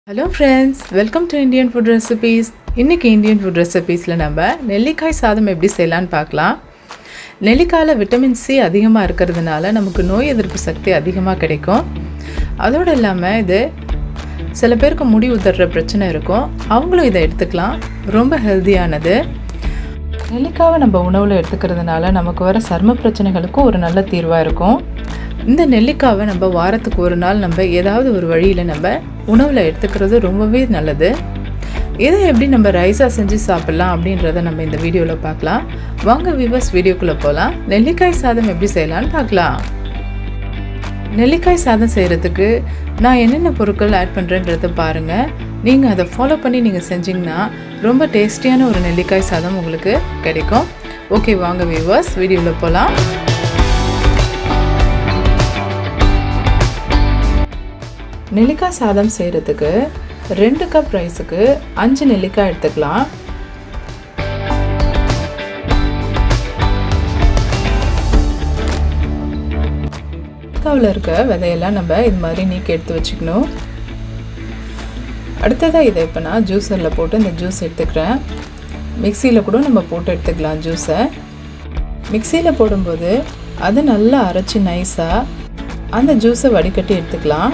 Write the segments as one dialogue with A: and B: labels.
A: Hello friends, welcome to Indian food recipes. இன்றைக்கி Indian food ரெசிபீஸில் நம்ம நெல்லிக்காய் சாதம் எப்படி செய்யலான்னு பார்க்கலாம். நெல்லிக்காயில் விட்டமின் சி அதிகமாக இருக்கிறதுனால நமக்கு நோய் எதிர்ப்பு சக்தி அதிகமாக கிடைக்கும். அதோடு இல்லாமல் இது சில பேருக்கு முடி உதற பிரச்சனை இருக்கும், அவங்களும் இதை எடுத்துக்கலாம். ரொம்ப ஹெல்த்தியானது. நெல்லிக்காவை நம்ம உணவில் எடுத்துக்கிறதுனால நமக்கு வர சர்ம பிரச்சனைகளுக்கும் ஒரு நல்ல தீர்வாக இருக்கும். இந்த நெல்லிக்காவை நம்ம வாரத்துக்கு ஒரு நாள் நம்ம ஏதாவது ஒரு வழியில் நம்ம உணவில் எடுத்துக்கிறது ரொம்பவே நல்லது. இதை எப்படி நம்ம ரைஸாக செஞ்சு சாப்பிட்லாம் அப்படின்றத நம்ம இந்த வீடியோவில் பார்க்கலாம். வாங்க வியூவர்ஸ், வீடியோக்குள்ளே போகலாம். நெல்லிக்காய் சாதம் எப்படி செய்யலான்னு பார்க்கலாம். நெல்லிக்காய் சாதம் செய்கிறதுக்கு நான் என்னென்ன பொருட்கள் ஆட் பண்ணுறேன்றதை பாருங்கள். நீங்கள் அதை ஃபாலோ பண்ணி நீங்கள் செஞ்சிங்கன்னா ரொம்ப டேஸ்டியான ஒரு நெல்லிக்காய் சாதம் உங்களுக்கு கிடைக்கும். ஓகே, வாங்க வியூவர்ஸ், வீடியோவில் போகலாம். நெல்லிக்காய் சாதம் செய்கிறதுக்கு 2 கப் ரைஸுக்கு 5 நெல்லிக்காய் எடுத்துக்கலாம். நெல்லிக்காவில் இருக்க விதையெல்லாம் நம்ம இது மாதிரி நீக்கி எடுத்து வச்சுக்கணும். அடுத்ததாக இதை இப்போ நான் ஜூஸரில் போட்டு இந்த ஜூஸ் எடுத்துக்கிறேன். மிக்சியில் கூட நம்ம போட்டு எடுத்துக்கலாம் ஜூஸை. மிக்சியில் போடும்போது அதை நல்லா அரைச்சி நைஸாக அந்த ஜூஸை வடிகட்டி எடுத்துக்கலாம்.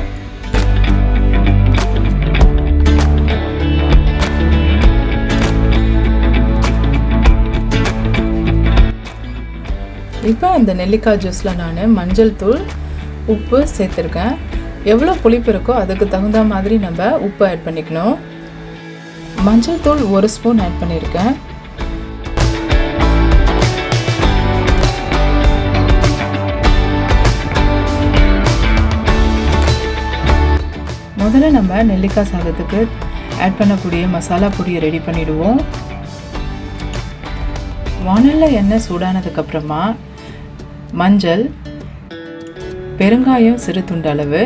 A: இப்போ இந்த நெல்லிக்காய் ஜூஸில் நான் மஞ்சள் தூள், உப்பு சேர்த்துருக்கேன். எவ்வளோ புளிப்பு இருக்கோ அதுக்கு தகுந்த மாதிரி நம்ம உப்பு ஆட் பண்ணிக்கணும். மஞ்சள் தூள் 1 ஸ்பூன் ஆட் பண்ணியிருக்கேன். முதல்ல நம்ம நெல்லிக்காய் சாதத்துக்கு ஆட் பண்ணக்கூடிய மசாலா பொடியை ரெடி பண்ணிவிடுவோம். வானலில் எண்ணெய் சூடானதுக்கப்புறமா மஞ்சள், பெருங்காயம் சிறு துண்டு அளவு,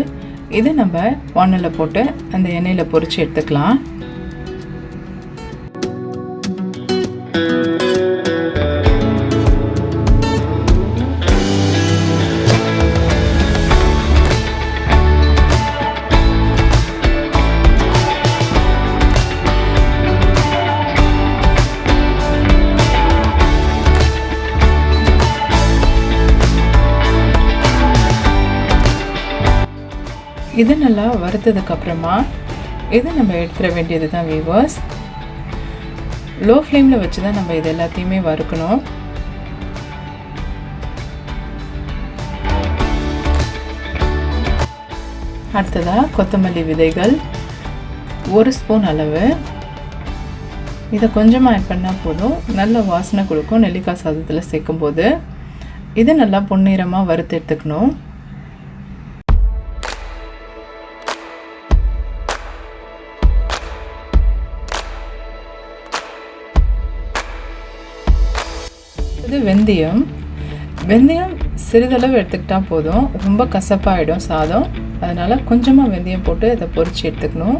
A: இதை நம்ம வானலில் போட்டு அந்த எண்ணெயில் பொரித்து எடுத்துக்கலாம். இது நல்லா வறுத்ததுக்கப்புறமா இதை நம்ம எடுத்துட வேண்டியது தான் வியூவர்ஸ். லோ ஃப்ளேமில் வச்சு தான் நம்ம இது எல்லாத்தையுமே வறுக்கணும். அடுத்ததாக கொத்தமல்லி விதைகள் 1 ஸ்பூன் அளவு, இதை கொஞ்சமாக ஆட் பண்ணால் போதும். நல்ல வாசனை கொடுக்கும் நெல்லிக்காய் சாதத்தில் சேர்க்கும்போது. இதை நல்லா பொன்னிறமாக வறுத்து எடுத்துக்கணும். இது வெந்தயம். வெந்தயம் சிறிதளவு எடுத்துக்கிட்டால் போதும், ரொம்ப கசப்பாயிடும் சாதம். அதனால் கொஞ்சமாக வெந்தயம் போட்டு இதை பொரித்து எடுத்துக்கணும்.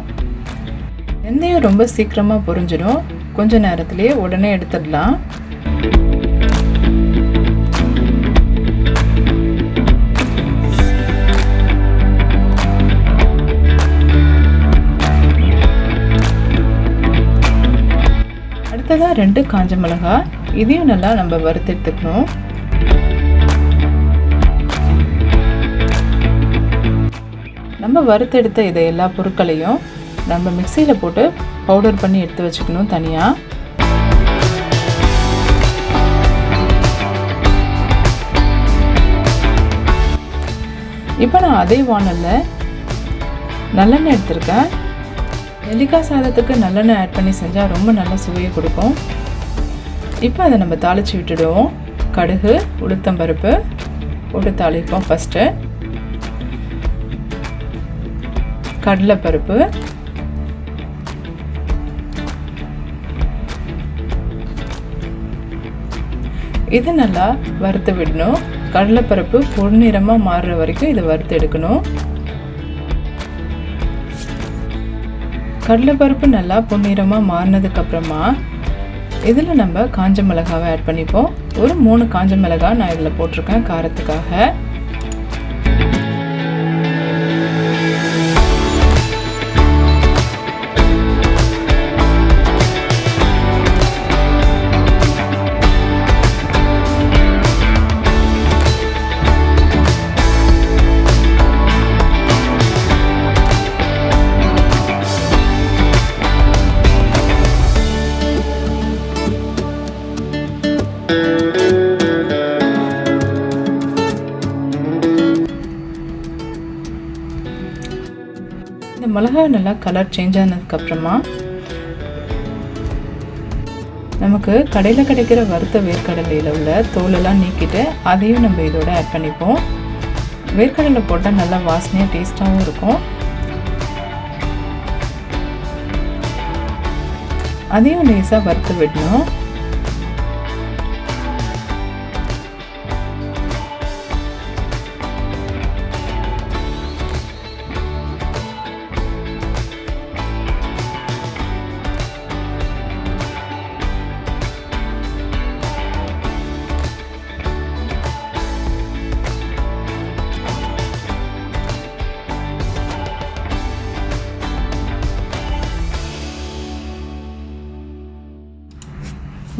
A: வெந்தயம் ரொம்ப சீக்கிரமாக பொரிஞ்சிடும், கொஞ்ச நேரத்துலேயே உடனே எடுத்துடலாம். அடுத்ததாக 2 காஞ்ச மிளகாய், இதையும் நல்லா நம்ம வறுத்து எடுத்துக்கணும். நம்ம வறுத்தெடுத்த இதை எல்லா பொருட்களையும் நம்ம மிக்சியில் போட்டு பவுடர் பண்ணி எடுத்து வச்சுக்கணும் தனியாக. இப்போ நான் அதே வானலில் நல்லெண்ணெய் எடுத்திருக்கேன். நெல்லிக்காய் சாதத்துக்கு நல்லெண்ணெய் ஆட் பண்ணி செஞ்சால் ரொம்ப நல்ல சுவையை கொடுக்கும். இப்போ அதை நம்ம தாளித்து விட்டுடுவோம். கடுகு, உளுத்தம்பருப்பு போட்டு தாளிப்போம். ஃபஸ்ட்டு கடலைப்பருப்பு, இது நல்லா வறுத்து விடணும். கடலைப்பருப்பு பொன்னிறமாக மாறுற வரைக்கும் இதை வறுத்து எடுக்கணும். கடலைப்பருப்பு நல்லா பொன்னிறமாக மாறினதுக்கப்புறமா இதில் நம்ம காஞ்ச மிளகாவை ஆட் பண்ணிப்போம். ஒரு 3 காஞ்ச மிளகாய் நான் இதில் போட்டிருக்கேன் காரத்துக்காக. மிளகா நல்லா கலர் சேஞ்ச் ஆனதுக்கப்புறமா நமக்கு கடையில் கிடைக்கிற வறுத்த வேர்க்கடலையில் உள்ள தோலெல்லாம் நீக்கிட்டு அதையும் நம்ம இதோட ஆட் பண்ணிப்போம். வேர்க்கடலை போட்டால் நல்லா வாசனையாக டேஸ்ட்டாகவும் இருக்கும். அதையும் லேசாக வறுத்து விடணும்.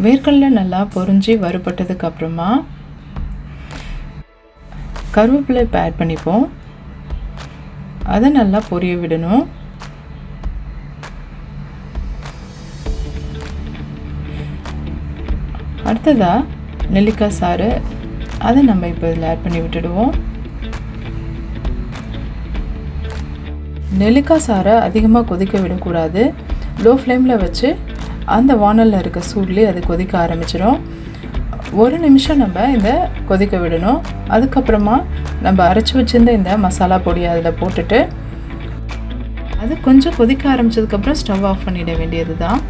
A: வேர்க்கடலை நல்லா பொரிஞ்சு வறுபட்டதுக்கு அப்புறமா கருவேப்பிலை இப்போ ஆட் பண்ணிப்போம். அதை நல்லா பொரிய விடணும். அடுத்ததாக நெல்லிக்காய் சாறு, அதை நம்ம இப்போ இதில் ஆட் பண்ணி விட்டுடுவோம். நெல்லிக்காய் சாறை அதிகமாக கொதிக்க விடக்கூடாது. லோ ஃப்ளேமில் வச்சு அந்த வானலில் இருக்க சூட்லேயே அது கொதிக்க ஆரம்பிச்சிடும். 1 நிமிஷம் நம்ம இந்த கொதிக்க விடணும். அதுக்கப்புறமா நம்ம அரைச்சி வச்சுருந்த இந்த மசாலா பொடி அதில் போட்டுட்டு அது கொஞ்சம் கொதிக்க ஆரம்பித்ததுக்கப்புறம் ஸ்டவ் ஆஃப் பண்ணிட வேண்டியது தான்.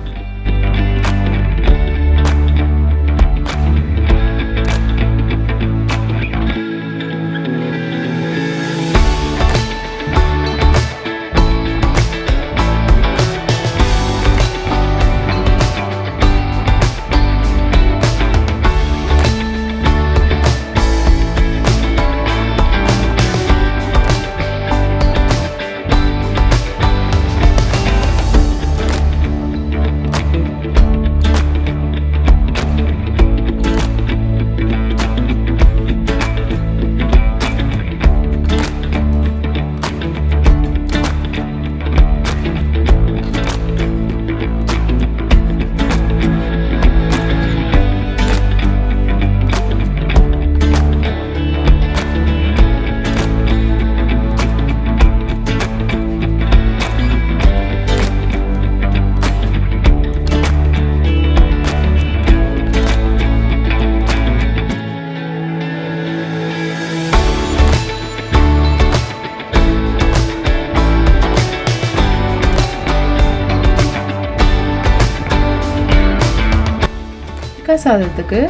A: சாதத்துக்கு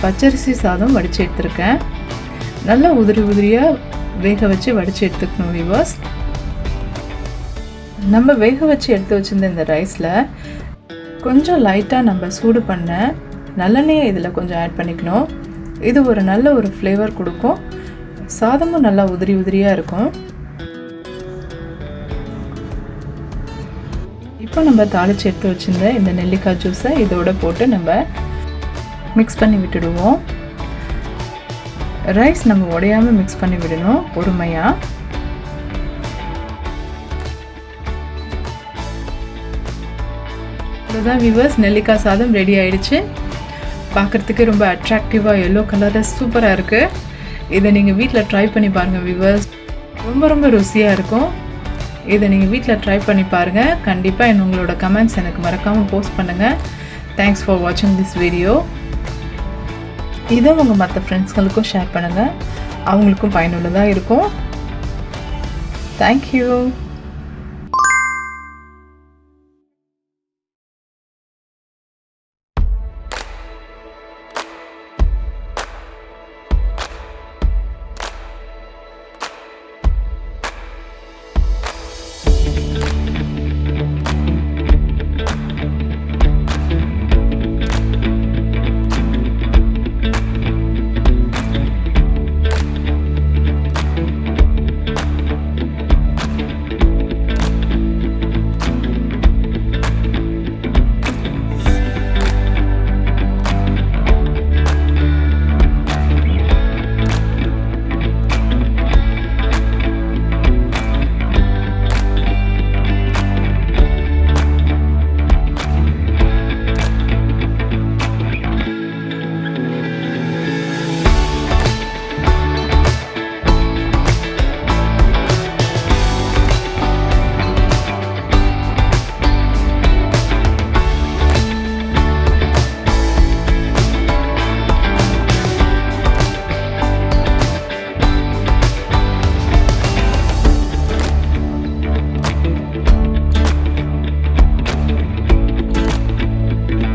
A: பச்சரிசி சாதம் வடித்து எடுத்துருக்கேன். நல்லா உதிரியாக வேக வச்சு வடித்து எடுத்துக்கணும் வியூவர்ஸ். நம்ம வேக வச்சு எடுத்து வச்சுருந்த இந்த ரைஸில் கொஞ்சம் லைட்டாக நம்ம சூடு பண்ண நல்லெண்ணெயை இதில் கொஞ்சம் ஆட் பண்ணிக்கணும். இது ஒரு நல்ல ஒரு ஃப்ளேவர் கொடுக்கும். சாதமும் நல்லா உதிரியாக இருக்கும். இப்போ நம்ம தாளித்து எடுத்து வச்சுருந்த இந்த நெல்லிக்காய் ஜூஸை இதோட போட்டு நம்ம மிக்ஸ் பண்ணி விட்டுடுவோம். ரைஸ் நம்ம உடையாமல் மிக்ஸ் பண்ணி விடணும் பொறுமையாக. இதுதான் வியூவர்ஸ், நெல்லிக்காய் சாதம் ரெடி ஆயிடுச்சு. பார்க்குறதுக்கு ரொம்ப அட்ராக்டிவாக எல்லோ கலரில் சூப்பராக இருக்குது. இதை நீங்கள் வீட்டில் ட்ரை பண்ணி பாருங்கள் வியூவர்ஸ். ரொம்ப ருசியாக இருக்கும். இதை நீங்கள் வீட்டில் ட்ரை பண்ணி பாருங்கள். கண்டிப்பாக உங்களோட கமெண்ட்ஸ் எனக்கு மறக்காமல் போஸ்ட் பண்ணுங்கள். தேங்க்ஸ் ஃபார் வாட்சிங் திஸ் வீடியோ. இதை உங்கள் மற்ற ஃப்ரெண்ட்ஸ்களுக்கும் ஷேர் பண்ணுங்கள். அவங்களுக்கும் பயனுள்ளதாக இருக்கும். தேங்க்யூ.